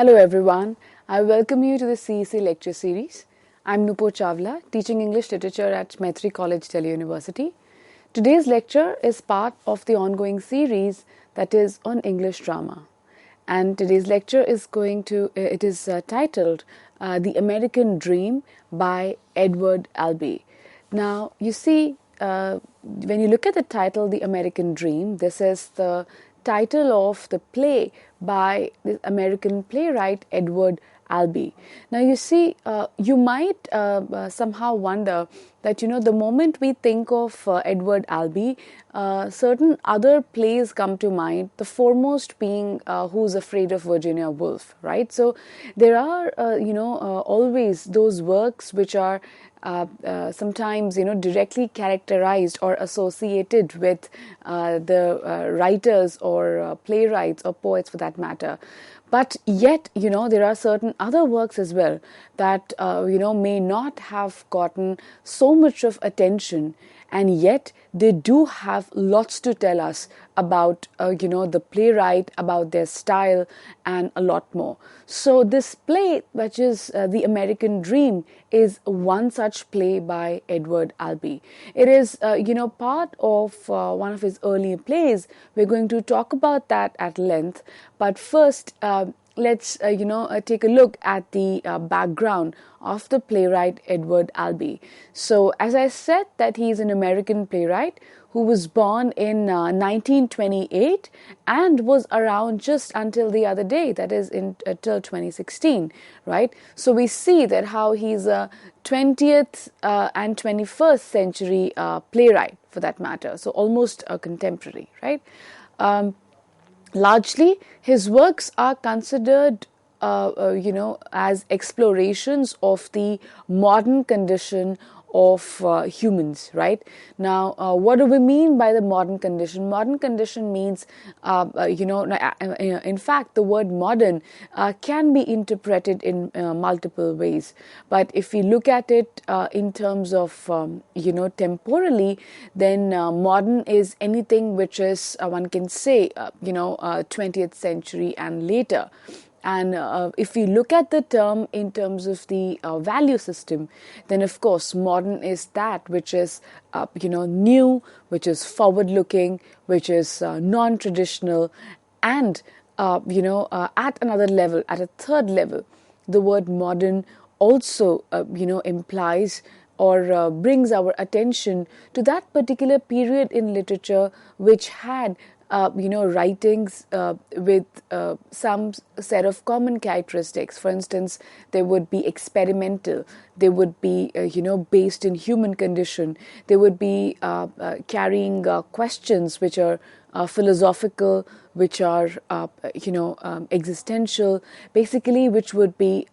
Hello everyone, I welcome you to the CEC lecture series. I'm Nupur Chawla, teaching English literature at Maitri College, Delhi University. Today's lecture is part of the ongoing series that is on English drama. And today's lecture is titled The American Dream by Edward Albee. Now, you see, when you look at the title, The American Dream, this is the title of the play by the American playwright Edward Albee. Now, you see, you might somehow wonder that, the moment we think of Edward Albee, certain other plays come to mind, the foremost being Who's Afraid of Virginia Woolf, right? So, there are, always those works which are sometimes directly characterized or associated with the writers or playwrights or poets for that matter. But yet, there are certain other works as well that, may not have gotten so much of attention, and yet they do have lots to tell us about, the playwright, about their style, and a lot more. So this play, which is The American Dream, is one such play by Edward Albee. It is, part of one of his early plays. We're going to talk about that at length. But first, let's take a look at the background of the playwright Edward Albee. So, as I said, that he is an American playwright who was born in 1928 and was around just until the other day, that is until 2016, right? So we see that how he's a 20th and 21st century playwright for that matter, so almost a contemporary, right? Largely, his works are considered, as explorations of the modern condition of humans, right? Now, what do we mean by the modern condition? Modern condition means, in fact, the word modern can be interpreted in multiple ways. But if we look at it in terms of, temporally, then modern is anything which is, one can say, 20th century and later. And if we look at the term in terms of the value system, then of course modern is that which is new, which is forward-looking, which is non-traditional, and at another level, at a third level, the word modern also implies or brings our attention to that particular period in literature which had writings with some set of common characteristics. For instance, they would be experimental, they would be, based in human condition, they would be carrying questions which are philosophical, which are, existential, basically, which would be,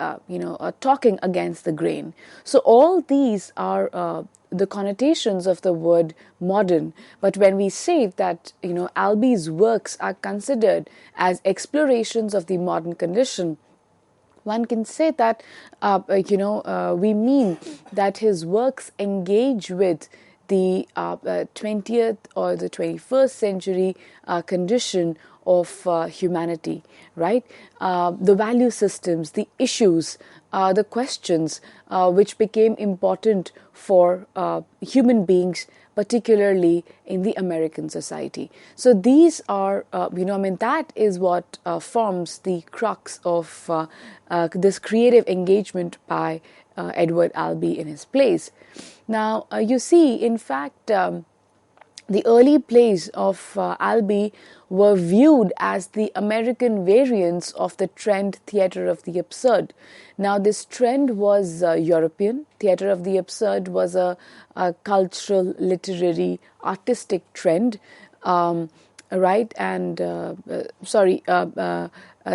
talking against the grain. So all these are the connotations of the word modern. But when we say that, Albee's works are considered as explorations of the modern condition, one can say that, we mean that his works engage with the 20th or the 21st century condition of humanity, right? The value systems, the issues, the questions which became important for human beings, particularly in the American society. So these are, that is what forms the crux of this creative engagement by Edward Albee in his plays. Now, you see, in fact, the early plays of Albee were viewed as the American variants of the trend theatre of the absurd. Now, this trend was European. Theatre of the absurd was a cultural, literary, artistic trend, right? And,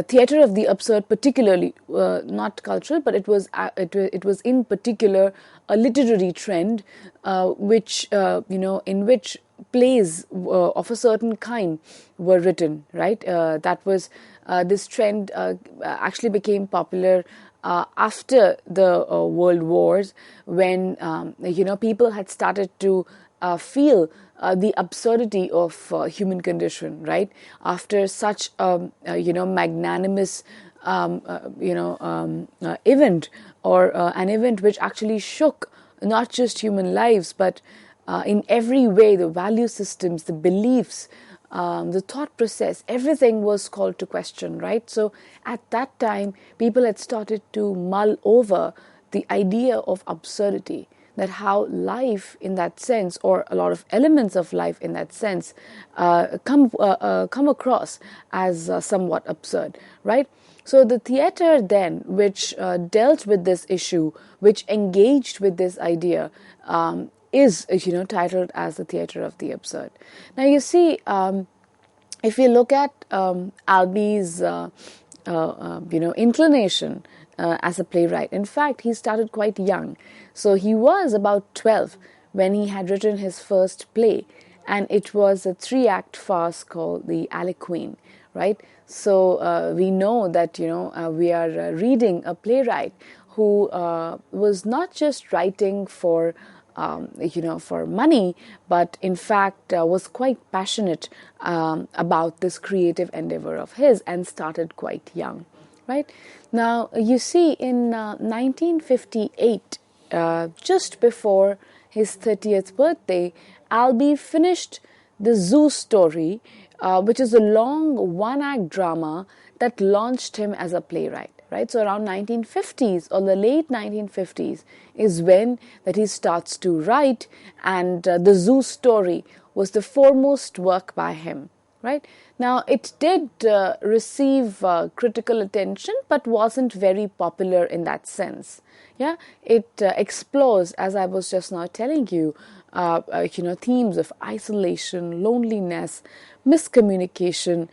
theatre of the absurd particularly, not cultural, but it was in particular a literary trend, which, in which plays of a certain kind were written, right? That was, this trend actually became popular after the World Wars, when, people had started to feel the absurdity of human condition, right? After such, magnanimous event, or an event which actually shook not just human lives, but in every way, the value systems, the beliefs, the thought process, everything was called to question, right? So at that time, people had started to mull over the idea of absurdity, that how life in that sense, or a lot of elements of life in that sense, come across as somewhat absurd, right? So the theater then, which dealt with this issue, which engaged with this idea, is titled as the theater of the absurd. Now you see, if you look at Albee's inclination as a playwright, in fact he started quite young. So he was about 12 when he had written his first play, and it was a 3-act farce called The Alley Queen, right? So we know that we are reading a playwright who was not just writing for for money, but in fact was quite passionate about this creative endeavor of his, and started quite young, right? Now you see, in 1958, just before his 30th birthday, Albee finished the Zoo Story, which is a long 1-act drama that launched him as a playwright, right? So around 1950s, or the late 1950s, is when that he starts to write, and the Zoo Story was the foremost work by him, right? Now it did receive critical attention, but wasn't very popular in that sense. Yeah, it explores, as I was just now telling you, themes of isolation, loneliness, miscommunication,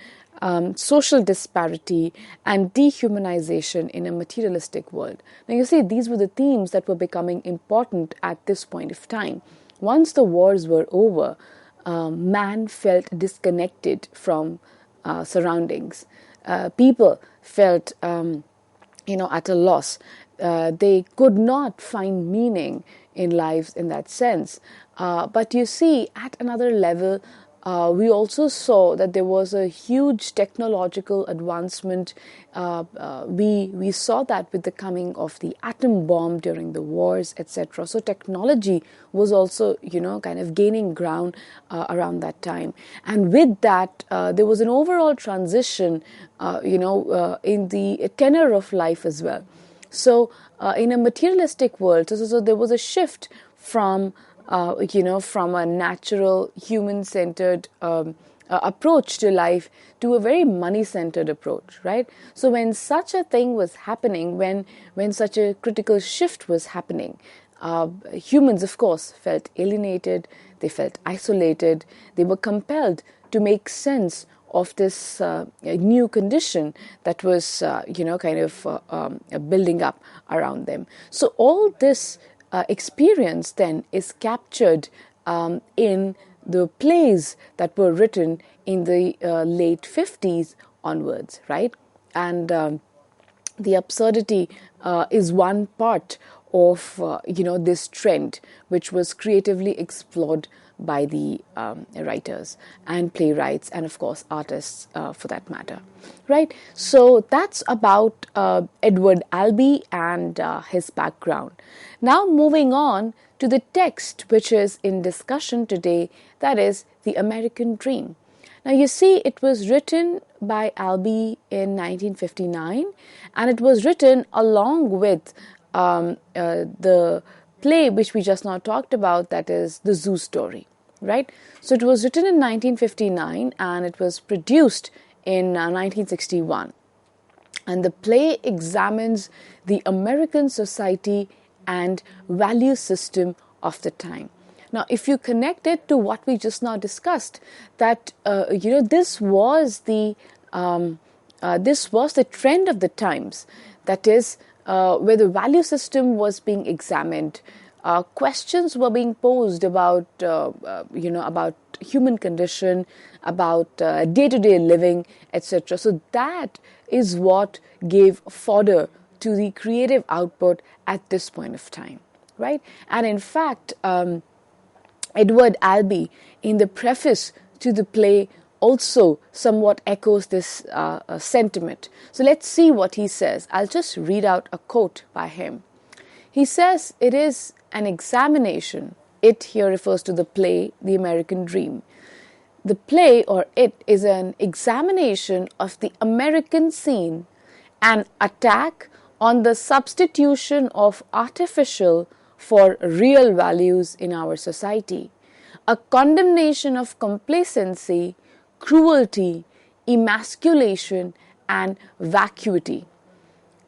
social disparity, and dehumanization in a materialistic world. Now you see, these were the themes that were becoming important at this point of time. Once the wars were over, man felt disconnected from surroundings. People felt at a loss. They could not find meaning in lives in that sense. But you see, at another level, we also saw that there was a huge technological advancement. We saw that with the coming of the atom bomb during the wars, etc. So technology was also, kind of gaining ground around that time. And with that, there was an overall transition, in the tenor of life as well. So in a materialistic world, so there was a shift from from a natural human-centered approach to life to a very money-centered approach, right? So when such a thing was happening, when such a critical shift was happening, humans, of course, felt alienated, they felt isolated, they were compelled to make sense of this new condition that was, building up around them. So all this experience then is captured in the plays that were written in the late 50s onwards, right? And the absurdity is one part of this trend, which was creatively explored by the writers and playwrights, and of course artists for that matter, right? So that's about Edward Albee and his background. Now moving on to the text which is in discussion today, that is The American Dream. Now you see, it was written by Albee in 1959, and it was written along with the play which we just now talked about, that is The Zoo Story, right? So it was written in 1959 and it was produced in 1961. And the play examines the American society and value system of the time. Now, if you connect it to what we just now discussed, that this was the trend of the times. That is, where the value system was being examined, questions were being posed about about human condition, about day-to-day living, etc. So that is what gave fodder to the creative output at this point of time, right? And in fact, Edward Albee, in the preface to the play, also somewhat echoes this sentiment. So let's see what he says. I'll just read out a quote by him. He says, "It is an examination." It here refers to the play, The American Dream. The play, or it, is an examination of the American scene, an attack on the substitution of artificial for real values in our society, a condemnation of complacency, cruelty, emasculation, and vacuity.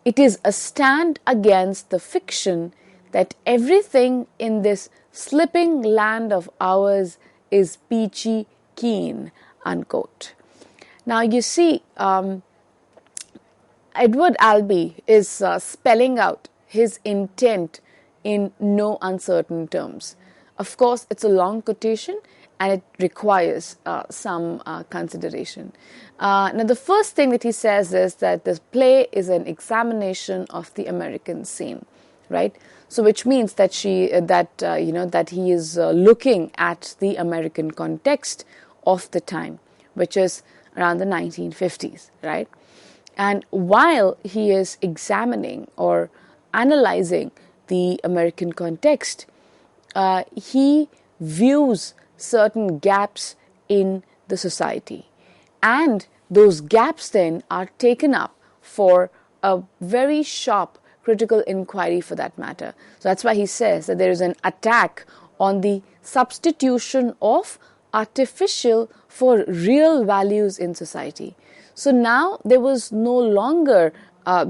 It is a stand against the fiction that everything in this slipping land of ours is peachy keen, unquote. Now you see, Edward Albee is spelling out his intent in no uncertain terms. Of course, it's a long quotation and it requires some consideration. Now, the first thing that he says is that this play is an examination of the American scene, right? So, which means that that he is looking at the American context of the time, which is around the 1950s, right? And while he is examining or analyzing the American context, he views certain gaps in the society. And those gaps then are taken up for a very sharp critical inquiry for that matter. So that's why he says that there is an attack on the substitution of artificial for real values in society. So now there was no longer, a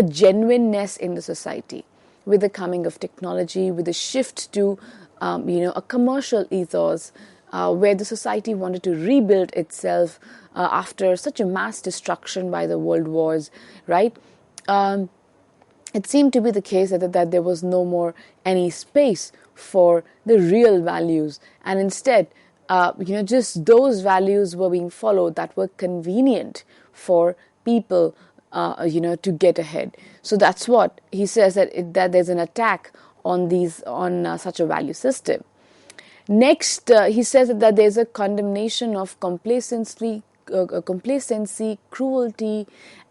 genuineness in the society with the coming of technology, with the shift to, a commercial ethos, where the society wanted to rebuild itself after such a mass destruction by the world wars, right? It seemed to be the case that there was no more any space for the real values, and instead, just those values were being followed that were convenient for people, to get ahead. So that's what he says, that there's an attack on such a value system. Next, he says that there's a condemnation of complacency, cruelty,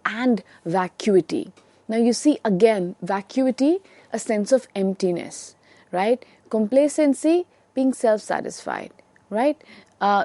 and vacuity. Now you see again, vacuity, a sense of emptiness, right? Complacency, being self-satisfied, right?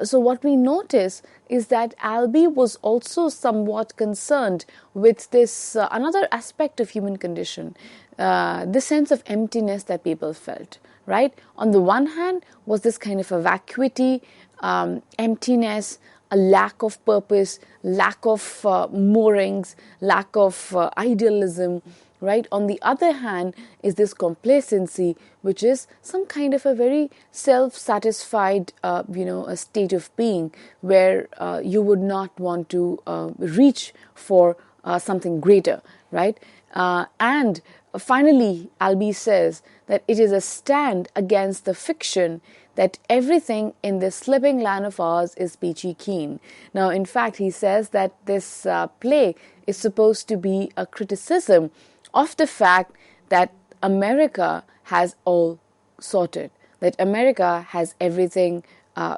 So what we notice is that Albee was also somewhat concerned with this another aspect of human condition, the sense of emptiness that people felt, right? On the one hand was this kind of a vacuity, emptiness, a lack of purpose, lack of moorings, lack of idealism, right? On the other hand is this complacency, which is some kind of a very self-satisfied, a state of being where you would not want to reach for something greater, right? And finally, Albee says that it is a stand against the fiction that everything in this slipping land of ours is peachy keen. Now, in fact, he says that this play is supposed to be a criticism of the fact that America has all sorted, that America has everything,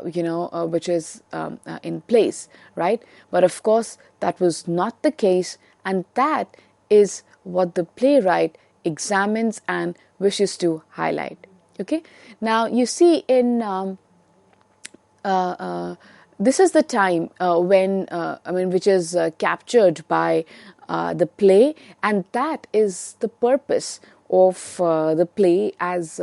which is in place, right? But of course, that was not the case, and that is what the playwright examines and wishes to highlight. Okay, now you see in this is the time when which is captured by the play, and that is the purpose of the play as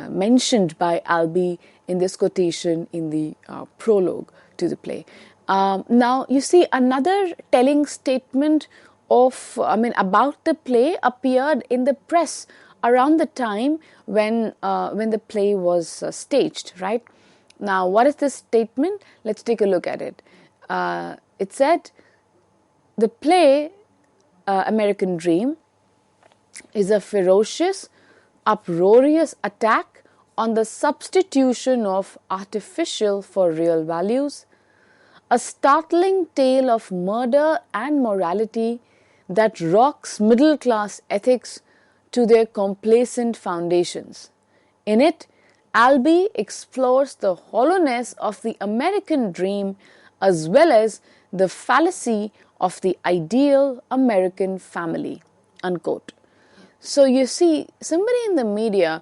mentioned by Albee in this quotation in the prologue to the play. Now you see another telling statement of about the play appeared in the press around the time when the play was staged, right? Now, what is this statement? Let's take a look at it. It said, the play American Dream is a ferocious, uproarious attack on the substitution of artificial for real values, a startling tale of murder and morality that rocks middle-class ethics to their complacent foundations. In it, Albee explores the hollowness of the American dream as well as the fallacy of the ideal American family, unquote. So you see, somebody in the media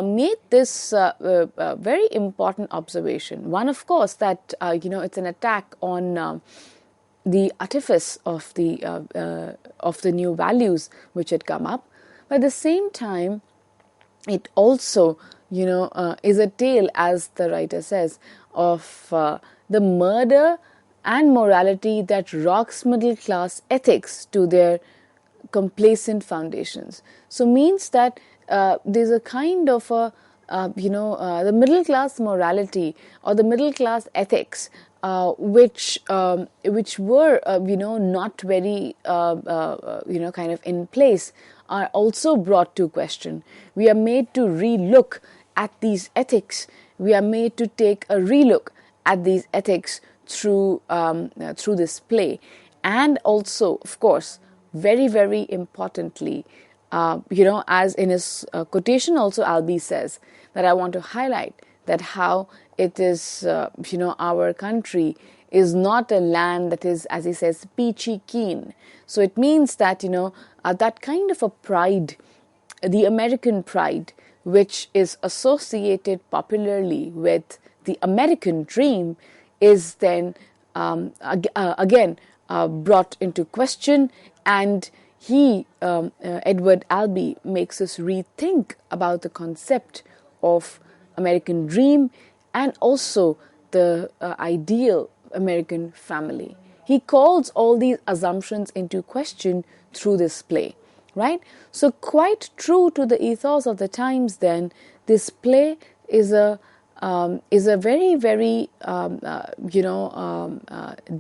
made this very important observation. One, of course, that it's an attack on the artifice of the new values which had come up. But at the same time, it also is a tale, as the writer says, of the murder and morality that rocks middle class ethics to their complacent foundations. So means that there's a kind of a the middle class morality or the middle class ethics which were not very kind of in place, are also brought to question. We are made to re-look at these ethics. We are made to take a re-look at these ethics through this play. And also, of course, very, very importantly, as in his quotation also, Albee says that I want to highlight that how it is, our country is not a land that is, as he says, peachy keen. So it means that, that kind of a pride, the American pride, which is associated popularly with the American dream, is then again brought into question, and he, Edward Albee, makes us rethink about the concept of American dream and also the ideal American family. He calls all these assumptions into question through this play, right? So quite true to the ethos of the times then, this play is a very, very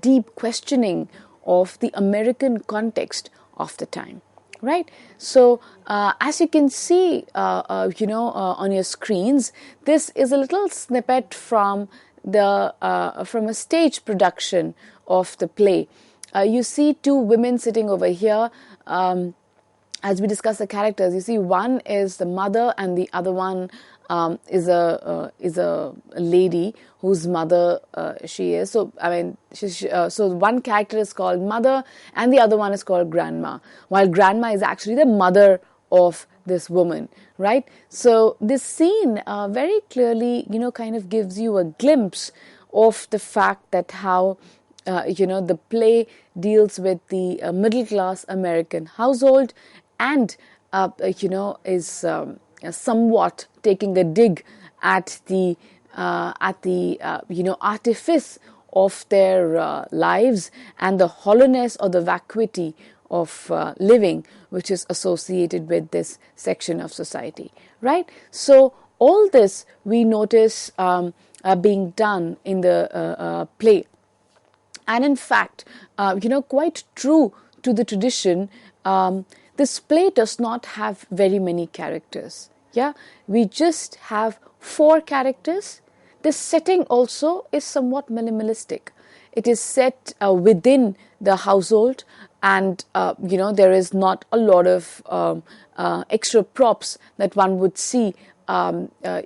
deep questioning of the American context of the time, right? So as you can see, on your screens, this is a little snippet from a stage production of the play. You see two women sitting over here. As we discuss the characters, you see one is the mother and the other one is a lady whose mother she is. So I mean, so one character is called mother and the other one is called grandma, while grandma is actually the mother of this woman, right? So this scene very clearly, kind of gives you a glimpse of the fact that how the play deals with the middle class American household and is somewhat taking a dig at the artifice of their lives and the hollowness or the vacuity of living which is associated with this section of society, right? So all this we notice being done in the play, and in fact quite true to the tradition, this play does not have very many characters. Yeah, we just have 4 characters. This setting also is somewhat minimalistic. It is set within the household, and there is not a lot of extra props that one would see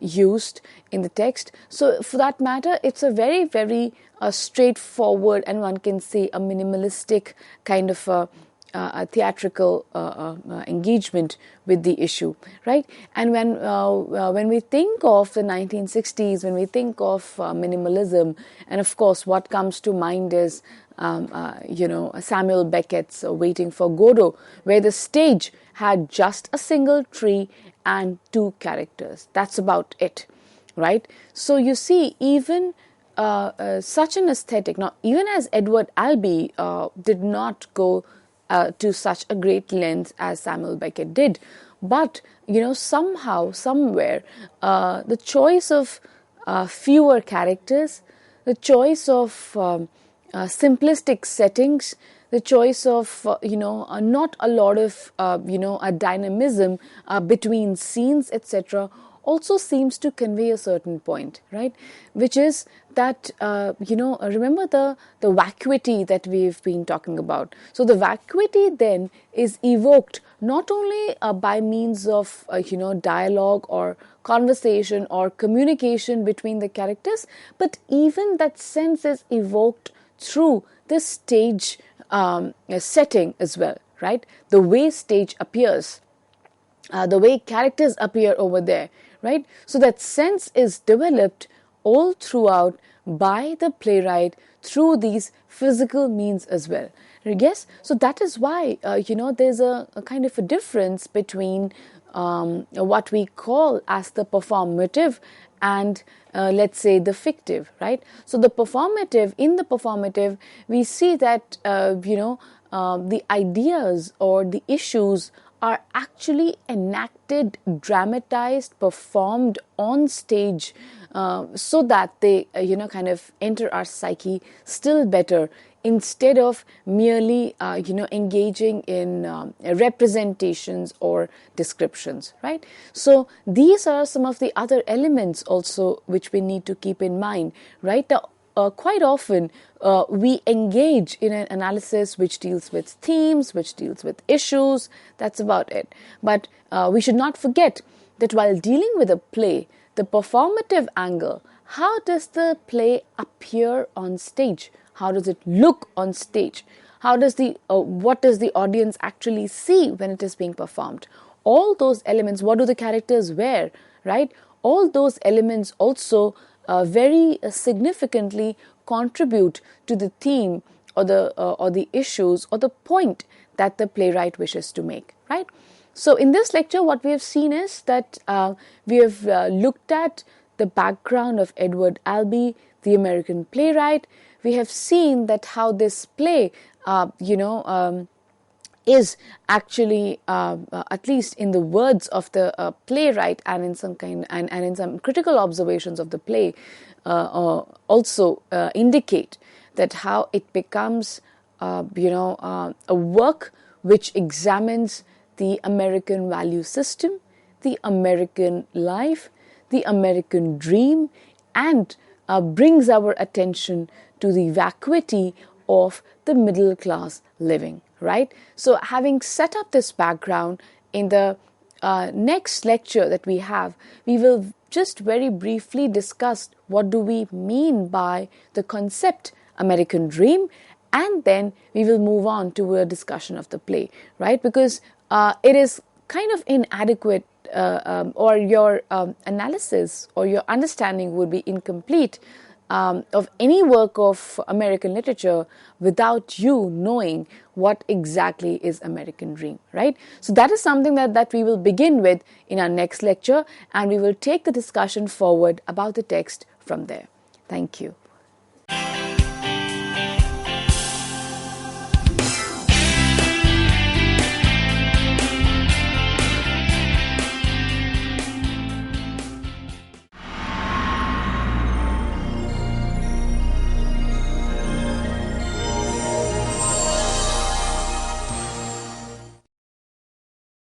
used in the text. So for that matter, it's a very, very straightforward, and one can say a minimalistic kind of a theatrical engagement with the issue, right? And when we think of the 1960s, when we think of minimalism, and of course what comes to mind is Samuel Beckett's Waiting for Godot, where the stage had just a single tree and 2 characters. That's about it, right? So you see, even such an aesthetic, now even as Edward Albee did not go to such a great length as Samuel Beckett did, but somehow, somewhere, the choice of fewer characters, the choice of simplistic settings, the choice of not a lot of a dynamism between scenes, etc., also seems to convey a certain point, right? Which is that, remember the vacuity that we've been talking about. So the vacuity then is evoked not only by means of, dialogue or conversation or communication between the characters, but even that sense is evoked through the stage setting as well, right? The way stage appears, the way characters appear over there, right? So that sense is developed all throughout by the playwright through these physical means as well. Yes, so that is why there's a kind of a difference between what we call as the performative and let's say the fictive, right? So in the performative, we see that the ideas or the issues are actually enacted, dramatized, performed on stage, so that they kind of enter our psyche still better, instead of merely engaging in representations or descriptions, right? So these are some of the other elements also which we need to keep in mind, right? Quite often we engage in an analysis which deals with themes, which deals with issues. That's about it. But we should not forget that while dealing with a play, the performative angle, how does the play appear on stage? How does it look on stage? How does what does the audience actually see when it is being performed? All those elements, what do the characters wear, right? All those elements also very significantly contribute to the theme or the issues or the point that the playwright wishes to make, right? So in this lecture, what we have seen is that we have looked at the background of Edward Albee, the American playwright. We have seen that how this play, is actually, at least in the words of the playwright, and in some in some critical observations of the play, also indicate that how it becomes, a work which examines the American value system, the American life, the American dream, and brings our attention to the vacuity of the middle class living, right? So having set up this background, in the next lecture that we have, we will just very briefly discuss what do we mean by the concept American dream, and then we will move on to a discussion of the play, right? Because it is kind of inadequate, or your analysis or your understanding would be incomplete of any work of American literature without you knowing what exactly is American dream, right? So that is something that we will begin with in our next lecture, and we will take the discussion forward about the text from there. Thank you.